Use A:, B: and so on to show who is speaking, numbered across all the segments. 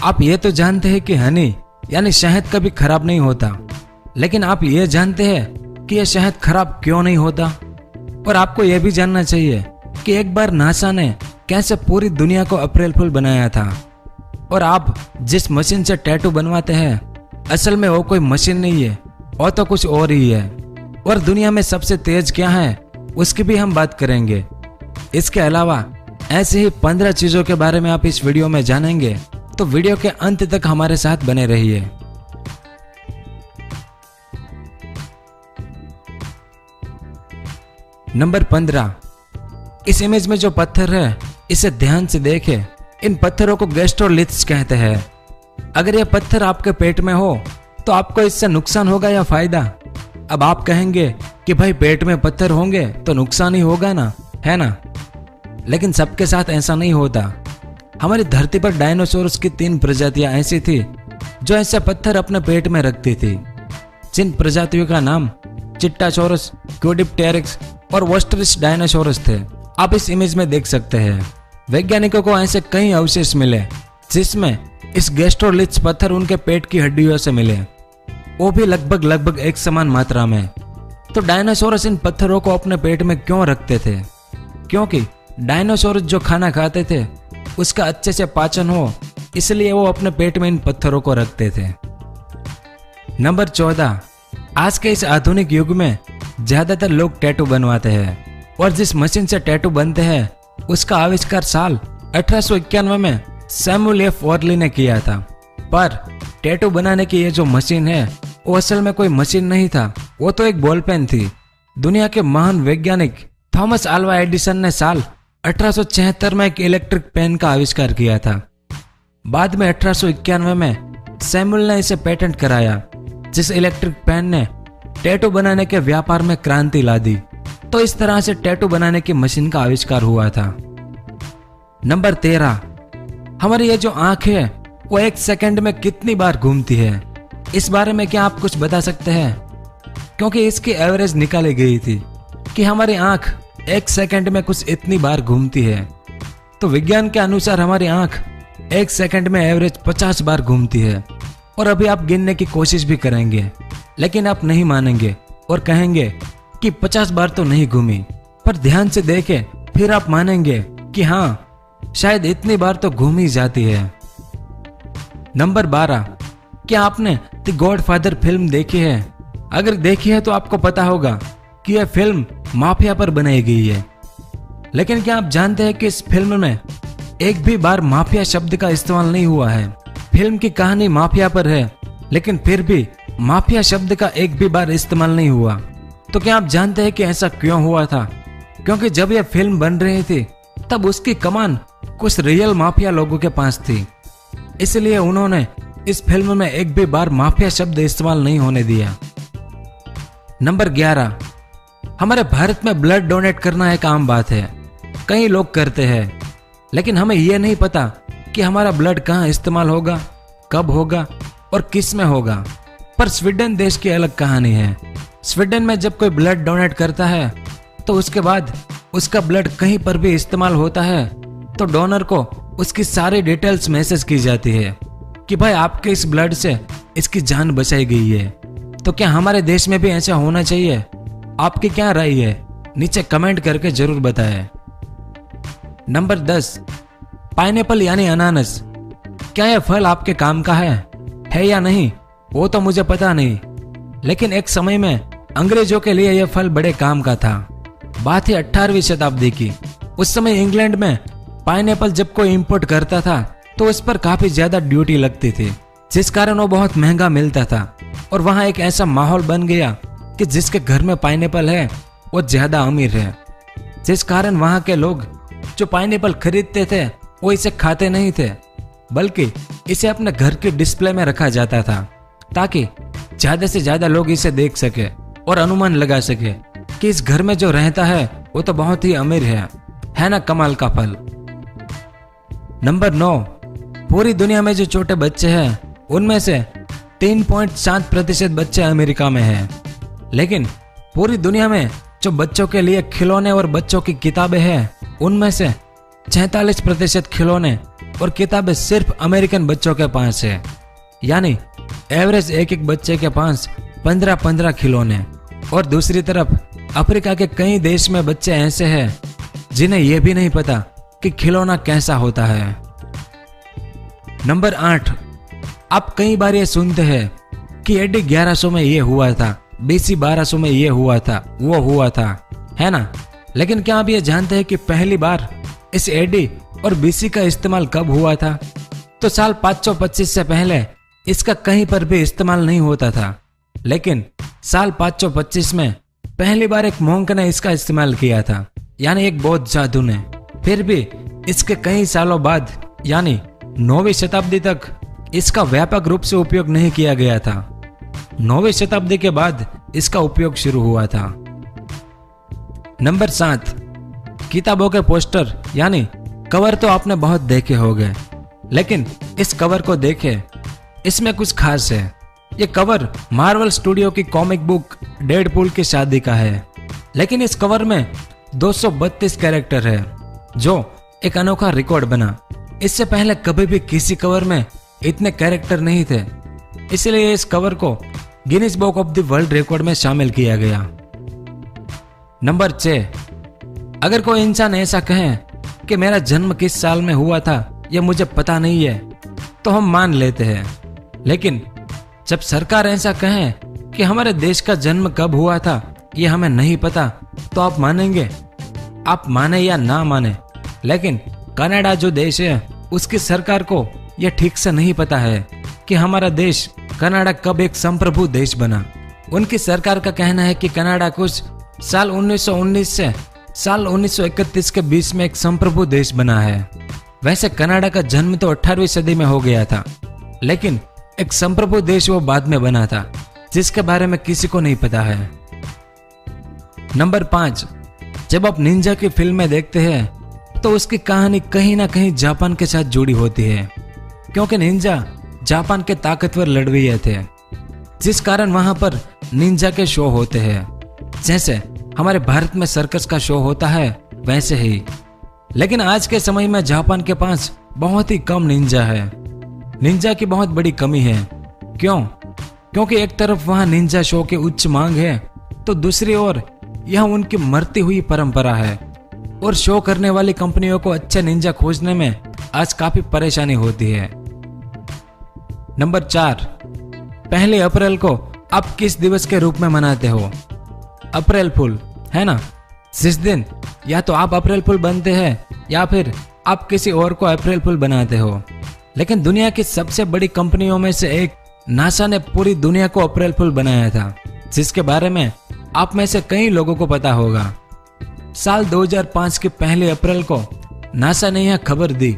A: आप ये तो जानते हैं कि हनी यानी शहद कभी खराब नहीं होता, लेकिन आप ये जानते हैं कि यह शहद खराब क्यों नहीं होता? और आपको यह भी जानना चाहिए कि एक बार नासा ने कैसे पूरी दुनिया को अप्रैल फूल बनाया था। और आप जिस मशीन से टैटू बनवाते हैं, असल में वो कोई मशीन नहीं है, वो तो कुछ और ही है। और दुनिया में सबसे तेज क्या है उसकी भी हम बात करेंगे। इसके अलावा ऐसे ही 15 चीजों के बारे में आप इस वीडियो में जानेंगे, तो वीडियो के अंत तक हमारे साथ बने रहिए। नंबर 15। इस इमेज में जो पत्थर है इसे ध्यान से देखें। इन पत्थरों को गैस्ट्रोलिथ्स कहते हैं। अगर यह पत्थर आपके पेट में हो तो आपको इससे नुकसान होगा या फायदा? अब आप कहेंगे कि भाई पेट में पत्थर होंगे तो नुकसान ही होगा ना, है ना? लेकिन सबके साथ ऐसा नहीं होता। हमारी धरती पर डायनासोरस की 3 प्रजातियां ऐसी थी जो ऐसे पत्थर अपने पेट में रखती थी, जिन प्रजातियों का नाम चिट्टाचोरस, क्यूडिप्टेरिक्स और वोस्टरिस डायनासोरस थे। आप इस इमेज में देख सकते हैं। वैज्ञानिकों को ऐसे कई अवशेष मिले जिसमें इस गैस्ट्रोलिथ्स पत्थर उनके पेट की हड्डियों से मिले, वो भी लगभग एक समान मात्रा में। तो डायनासोरस इन पत्थरों को अपने पेट में क्यों रखते थे? क्योंकि डायनासोरस जो खाना खाते थे उसका अच्छे से पाचन हो, इसलिए वो अपने पेट में इन पत्थरों को रखते थे। नंबर 14। आज के इस आधुनिक युग में ज्यादातर लोग टैटू बनवाते हैं, और जिस मशीन से टैटू बनते हैं उसका आविष्कार साल 1891 में सैमुअल एफ वर्ली ने किया था। पर टैटू बनाने की ये जो मशीन है वो असल में कोई मशीन नहीं था, वो तो एक बॉल पेन थी। दुनिया के महान वैज्ञानिक थॉमस अल्वा एडिसन ने साल 1876 में एक इलेक्ट्रिक पेन का आविष्कार किया था। बाद में 1891 में सैमुअल ने इसे पेटेंट कराया, जिस इलेक्ट्रिक पेन ने टैटू बनाने के व्यापार में क्रांति ला दी। तो इस तरह से टैटू बनाने की मशीन का आविष्कार हुआ था। नंबर 13। हमारी ये जो आंख है वो 1 सेकंड में कितनी बार घूमती है? इस बारे में क्या आप कुछ बता सकते हैं? क्योंकि इसकी एवरेज निकाली गई थी कि हमारी आंख 1 सेकंड में कुछ इतनी बार घूमती है। तो विज्ञान के अनुसार हमारी आंख 1 सेकंड में एवरेज 50 बार घूमती है। और अभी आप गिनने की कोशिश भी करेंगे, लेकिन आप नहीं मानेंगे और कहेंगे कि 50 बार तो नहीं घूमी। पर ध्यान से देखें, फिर आप मानेंगे कि हाँ, शायद इतनी बार तो घूम ही जाती है। नंबर 12। क्या आपने द गॉडफादर फिल्म देखी है? अगर देखी है तो आपको पता होगा कि यह फिल्म माफिया पर बनाई गई है। लेकिन क्या आप जानते हैं कि इस फिल्म में एक भी बार माफिया शब्द का इस्तेमाल नहीं हुआ है? फिल्म की कहानी माफिया पर है, लेकिन फिर भी माफिया शब्द का एक भी बार इस्तेमाल नहीं हुआ। तो क्या आप जानते हैं कि ऐसा क्यों हुआ था? क्योंकि जब यह फिल्म बन रही थी तब उसकी कमान कुछ रियल माफिया लोगों के पास थी, इसलिए उन्होंने इस फिल्म में एक भी बार माफिया शब्द इस्तेमाल नहीं होने दिया। नंबर 11। हमारे भारत में ब्लड डोनेट करना एक आम बात है, कई लोग करते हैं, लेकिन हमें यह नहीं पता कि हमारा ब्लड कहाँ इस्तेमाल होगा, कब होगा और किस में होगा। पर स्वीडन देश की अलग कहानी है। स्वीडन में जब कोई ब्लड डोनेट करता है तो उसके बाद उसका ब्लड कहीं पर भी इस्तेमाल होता है तो डोनर को उसकी सारी डिटेल्स मैसेज की जाती है कि भाई आपके इस ब्लड से इसकी जान बचाई गई है। तो क्या हमारे देश में भी ऐसा होना चाहिए? आपकी क्या राय है? नीचे कमेंट करके जरूर बताएं। नंबर 10। पाइनएप्पल यानी अनानास, क्या यह फल आपके काम का है या नहीं वो तो मुझे पता नहीं, लेकिन एक समय में अंग्रेजों के लिए यह फल बड़े काम का था। बात है 18वीं शताब्दी की। उस समय इंग्लैंड में पाइनएप्पल जब कोई इंपोर्ट करता था तो उस पर काफी ज्यादा ड्यूटी लगती थी, जिस कारण वो बहुत महंगा मिलता था। और वहां एक ऐसा माहौल बन गया कि जिसके घर में पाइनएप्पल है वो ज्यादा अमीर है, जिस कारण वहां के लोग जो पाइनएप्पल खरीदते थे वो इसे खाते नहीं थे, बल्कि इसे अपने घर के डिस्प्ले में रखा जाता था ताकि ज्यादा से ज्यादा लोग इसे देख सके और अनुमान लगा सके कि इस घर में जो रहता है वो तो बहुत ही अमीर है ना? कमाल का फल। नंबर 9। पूरी दुनिया में जो छोटे बच्चे हैं उनमें से 3.7% बच्चे अमेरिका में हैं, लेकिन पूरी दुनिया में जो बच्चों के लिए खिलौने और बच्चों की किताबें हैं उनमें से 46% खिलौने और किताबें सिर्फ अमेरिकन बच्चों के पास है। यानी एवरेज एक बच्चे के पास 15-15 खिलौने। और दूसरी तरफ अफ्रीका के कई देश में बच्चे ऐसे हैं जिन्हें यह भी नहीं पता कि खिलौना कैसा होता है। नंबर 8, आप कई बार ये सुनते हैं कि एडी 1100 में ये हुआ था, बीसी 1200 में ये हुआ था, वो हुआ था, है ना। लेकिन क्या आप ये जानते हैं कि पहली बार इस एडी और बीसी का इस्तेमाल कब हुआ था? तो साल 525 से पहले इसका कहीं पर भी इस्तेमाल नहीं होता था। लेकिन साल 525 में पहली बार एक मोंक ने इसका इस्तेमाल किया था, यानी एक बौद्ध साधु ने। फिर भी इसके कई सालों बाद यानी 9वीं शताब्दी तक इसका व्यापक रूप से उपयोग नहीं किया गया था। 9वीं शताब्दी के बाद इसका उपयोग शुरू हुआ था। नंबर 7, किताबों के पोस्टर यानी कवर तो आपने बहुत देखे होंगे, लेकिन इस कवर को देखें, इसमें कुछ खास है। ये कवर मार्वल स्टूडियो की कॉमिक बुक डेडपूल की शादी का है। लेकिन इस कवर में 232 कैरेक्टर है, जो एक अनोखा रिकॉर्ड बना। इससे पहले कभी भी किसी कवर में इतने कैरेक्टर नहीं थे, इसलिए इस कवर को Guinness book of the world record में शामिल किया गया। नंबर 6, अगर कोई इंसान ऐसा कहे कि मेरा जन्म किस साल में हुआ था यह मुझे पता नहीं है, तो हम मान लेते हैं। लेकिन जब सरकार ऐसा कहे कि हमारे देश का जन्म कब हुआ था यह हमें नहीं पता, तो आप मानेंगे? आप माने या ना माने, लेकिन कनाडा जो देश है उसकी सरकार को यह ठीक से नहीं पता है कि हमारा देश कनाडा कब एक संप्रभु देश बना। उनकी सरकार का कहना है कि कनाडा कुछ साल 1919 से साल 1931 के बीच में एक संप्रभु देश बना है। वैसे कनाडा का जन्म तो 18वीं सदी में हो गया था, लेकिन एक संप्रभु देश वो बाद में बना था, जिसके बारे में किसी को नहीं पता है। नंबर 5, जब आप निंजा की फिल्में देखते हैं तो उसकी कहानी कहीं ना कहीं जापान के साथ जुड़ी होती है, क्योंकि निंजा जापान के ताकतवर लड़वैये थे, जिस कारण वहां पर निंजा के शो होते हैं। जैसे हमारे भारत में सर्कस का शो होता है वैसे ही। लेकिन आज के समय में जापान के पास बहुत ही कम निंजा है। निंजा की बहुत बड़ी कमी है। क्यों? क्योंकि एक तरफ वहां निंजा शो की उच्च मांग है, तो दूसरी ओर यह उनकी मरती हुई परंपरा है, और शो करने वाली कंपनियों को अच्छे निंजा खोजने में आज काफी परेशानी होती है। नंबर 4, 1 अप्रैल को आप किस दिवस के रूप में मनाते हो? अप्रैल फूल, है ना। जिस दिन या तो आप अप्रैल फूल बनते हैं या फिर आप किसी और को अप्रैल फूल बनाते हो। लेकिन दुनिया की सबसे बड़ी कंपनियों में से एक नासा ने पूरी दुनिया को अप्रैल फूल बनाया था, जिसके बारे में आप में से कई लोगों को पता होगा। साल 2005 की 1 अप्रैल को नासा ने यह खबर दी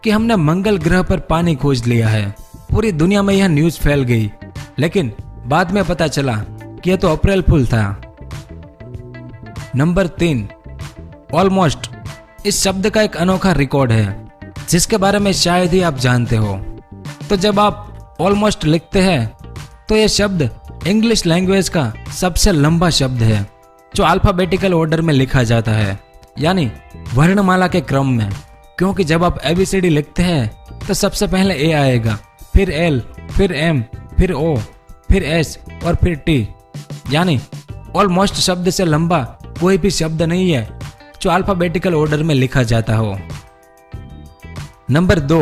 A: कि हमने मंगल ग्रह पर पानी खोज लिया है। पूरी दुनिया में यह न्यूज फैल गई, लेकिन बाद में पता चला कि यह तो अप्रैल फूल था। Number 3, almost. इस शब्द का एक अनोखा रिकॉर्ड है, जिसके बारे में शायद ही आप जानते हो। तो जब आप ऑलमोस्ट लिखते हैं तो यह शब्द इंग्लिश लैंग्वेज का सबसे लंबा शब्द है, जो अल्फाबेटिकल ऑर्डर में लिखा जाता है, यानी वर्णमाला के क्रम में। क्योंकि जब आप ABCD लिखते हैं तो सबसे पहले A आएगा, फिर L, फिर M, फिर O, फिर S और फिर T। यानी ऑलमोस्ट शब्द से लंबा कोई भी शब्द नहीं है जो अल्फाबेटिकल ऑर्डर में लिखा जाता हो। नंबर 2,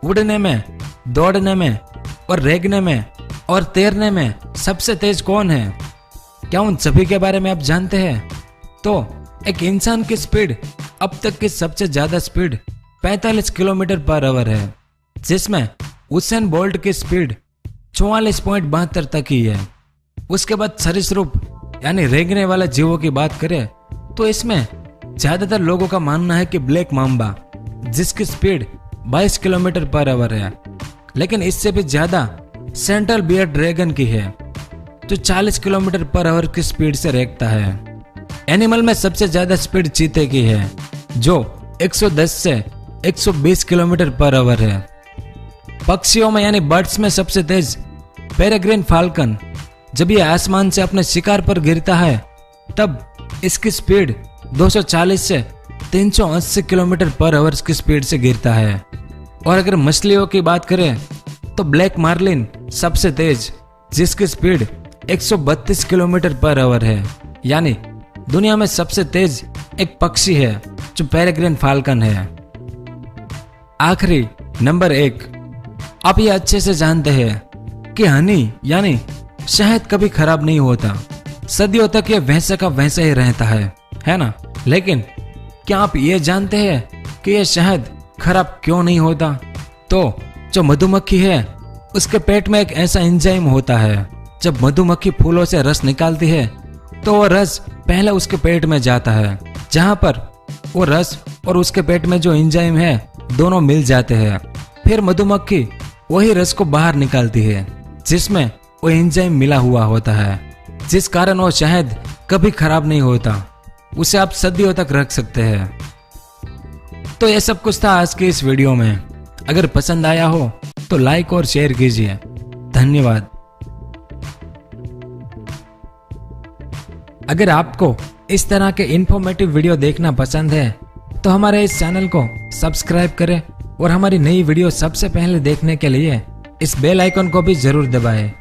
A: उड़ने में, दौड़ने में और रेंगने में और तैरने में सबसे तेज कौन है? क्या उन सभी के बारे में आप जानते हैं? तो एक इंसान की स्पीड अब तक की सबसे ज्यादा स्पीड 45 किलोमीटर पर आवर है, जिसमें उसेन बोल्ट की स्पीड 44.72 तक ही है। उसके बाद सरीसृप यानी रेंगने वाले जीवों की बात करें तो इसमें ज्यादातर लोगों का मानना है कि ब्लैक मांबा, जिसकी स्पीड 22 किलोमीटर पर आवर है। लेकिन इससे भी ज्यादा सेंट्रल बियर ड्रैगन की है, जो 40 किलोमीटर पर आवर की स्पीड से रेंगता है। एनिमल में सबसे ज्यादा स्पीड चीते की है, जो 110 से 120 किलोमीटर पर आवर है। पक्षियों में यानी बर्ड्स में सबसे तेज पेरेग्रिन फाल्कन, जब यह आसमान से अपने शिकार पर गिरता है तब इसकी स्पीड 240 से 380 किलोमीटर पर आवर की स्पीड से गिरता है। और अगर मछलियों की बात करें तो ब्लैक मार्लिन सबसे तेज, जिसकी स्पीड 132 किलोमीटर पर आवर है। यानी दुनिया में सबसे तेज एक पक्षी है जो पेरेग्रिन फाल्कन है। आखिरी नंबर 1, आप ये अच्छे से जानते हैं कि हनी यानी शहद कभी खराब नहीं होता। सदियों तक ये वैसे का वैसे ही रहता है ना। लेकिन क्या आप ये जानते हैं कि ये शहद खराब क्यों नहीं होता? तो जो मधुमक्खी है उसके पेट में एक ऐसा एंजाइम होता है, जब मधुमक्खी फूलों से रस निकालती है तो वो रस पहले उसके पेट में जाता है, जहां पर वो रस और उसके पेट में जो एंजाइम है दोनों मिल जाते हैं। फिर मधुमक्खी वही रस को बाहर निकालती है जिसमें वो एंजाइम मिला हुआ होता है, जिस कारण वो शहद कभी खराब नहीं होता। उसे आप सदियों तक रख सकते हैं। तो ये सब कुछ था आज की इस वीडियो में। अगर पसंद आया हो तो लाइक और शेयर कीजिए। धन्यवाद। अगर आपको इस तरह के इंफॉर्मेटिव वीडियो देखना पसंद है तो हमारे इस चैनल को सब्सक्राइब करें और हमारी नई वीडियो सबसे पहले देखने के लिए इस बेल आइकन को भी जरूर दबाएं।